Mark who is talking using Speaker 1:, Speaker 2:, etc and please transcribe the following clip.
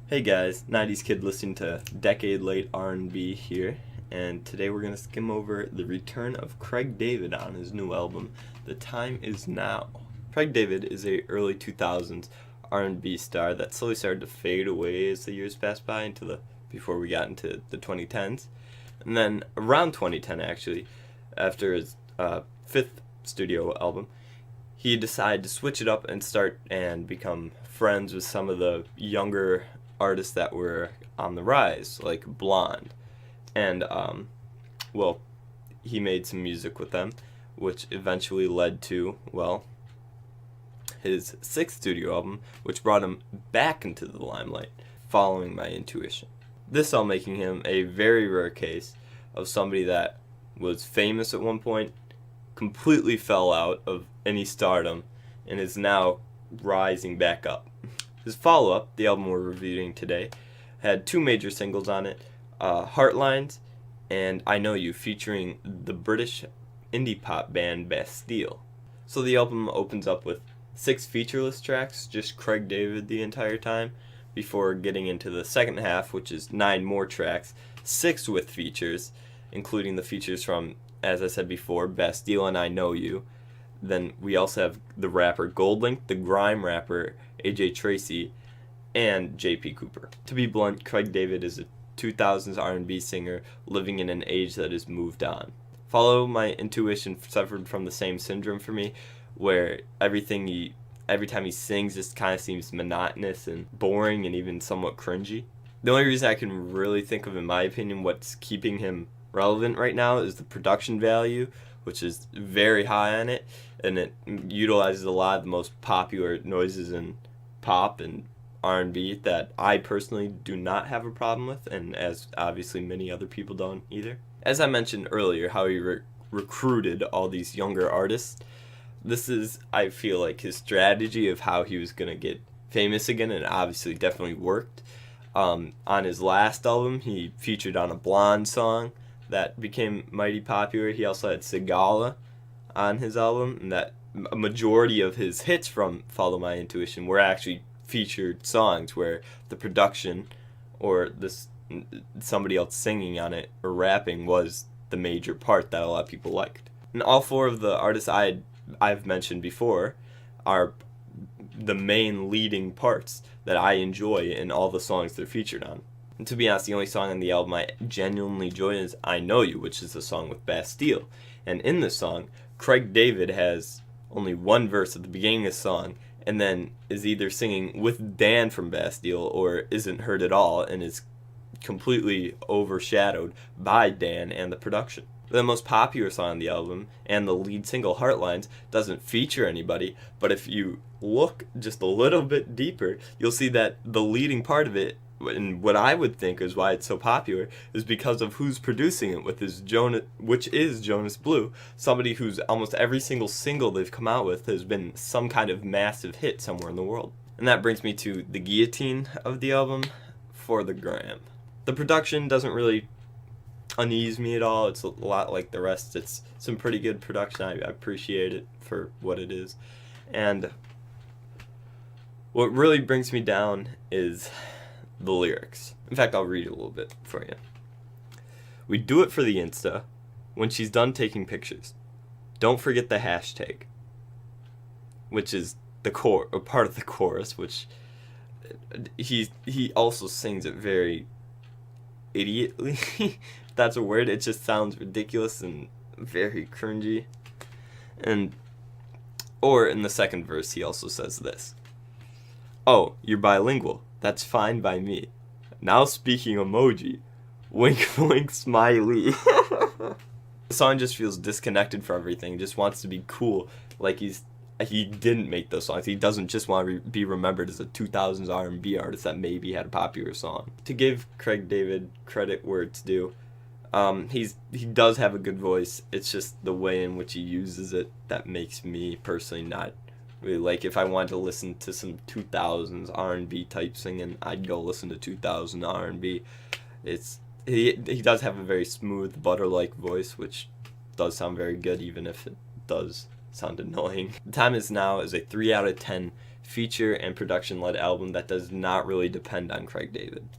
Speaker 1: Hey guys, 90s kid listening to decade late R&B here, and today we're going to skim over the return of Craig David on his new album, The Time Is Now. Craig David is a early 2000s R&B star that slowly started to fade away as the years passed by before we got into the 2010s. And then around 2010 actually, after his fifth studio album, he decided to switch it up and start and become friends with some of the younger artists that were on the rise, like Blonde. And, he made some music with them, which eventually led to, his sixth studio album, which brought him back into the limelight, Following My Intuition. This all making him a very rare case of somebody that was famous at one point, completely fell out of any stardom, and is now rising back up. His follow-up, the album we're reviewing today, had two major singles on it, Heartlines and I Know You, featuring the British indie pop band Bastille. So the album opens up with 6 featureless tracks, just Craig David the entire time, before getting into the second half, which is 9 more tracks, 6 with features, including the features from, as I said before, Bastille and I Know You. Then we also have the rapper Goldlink, the grime rapper AJ Tracey, and JP Cooper. To be blunt, Craig David is a 2000s R&B singer living in an age that has moved on. Follow My Intuition suffered from the same syndrome for me, where every time he sings just kind of seems monotonous and boring and even somewhat cringy. The only reason I can really think of, in my opinion, what's keeping him relevant right now is the production value, which is very high on it, and it utilizes a lot of the most popular noises in pop and R&B that I personally do not have a problem with, and as obviously many other people don't either. As I mentioned earlier, how he recruited all these younger artists, this is, I feel like, his strategy of how he was going to get famous again, and obviously definitely worked. On his last album, he featured on a Blonde song that became mighty popular. He also had Sigala on his album, and that a majority of his hits from Follow My Intuition were actually featured songs where the production or somebody else singing on it or rapping was the major part that a lot of people liked. And all 4 of the artists I've mentioned before are the main leading parts that I enjoy in all the songs they're featured on. And to be honest, the only song on the album I genuinely enjoy is I Know You, which is the song with Bastille. And in this song, Craig David has only one verse at the beginning of the song, and then is either singing with Dan from Bastille or isn't heard at all, and is completely overshadowed by Dan and the production. The most popular song on the album, and the lead single, Heartlines, doesn't feature anybody, but if you look just a little bit deeper, you'll see that the leading part of it, and what I would think is why it's so popular, is because of who's producing it, which is Jonas Blue, somebody whose almost every single they've come out with has been some kind of massive hit somewhere in the world. And that brings me to the guillotine of the album, For the Gram. The production doesn't really unease me at all. It's a lot like the rest. It's some pretty good production. I appreciate it for what it is. And what really brings me down is the lyrics. In fact, I'll read it a little bit for you. We do it for the Insta. When she's done taking pictures, don't forget the hashtag, which is the part of the chorus, which he also sings it very idiotly. If that's a word. It just sounds ridiculous and very cringy. Or in the second verse, he also says this: "Oh, you're bilingual. That's fine by me. Now speaking emoji. Wink, wink, smiley." The song just feels disconnected from everything. Just wants to be cool. Like he didn't make those songs. He doesn't just want to be remembered as a 2000s R&B artist that maybe had a popular song. To give Craig David credit where it's due, he does have a good voice. It's just the way in which he uses it that makes me personally not really like. If I wanted to listen to some 2000s R&B type singing, I'd go listen to 2000 R&B. He does have a very smooth, butter-like voice, which does sound very good, even if it does sound annoying. The Time Is Now is a 3 out of 10 feature and production led album that does not really depend on Craig David.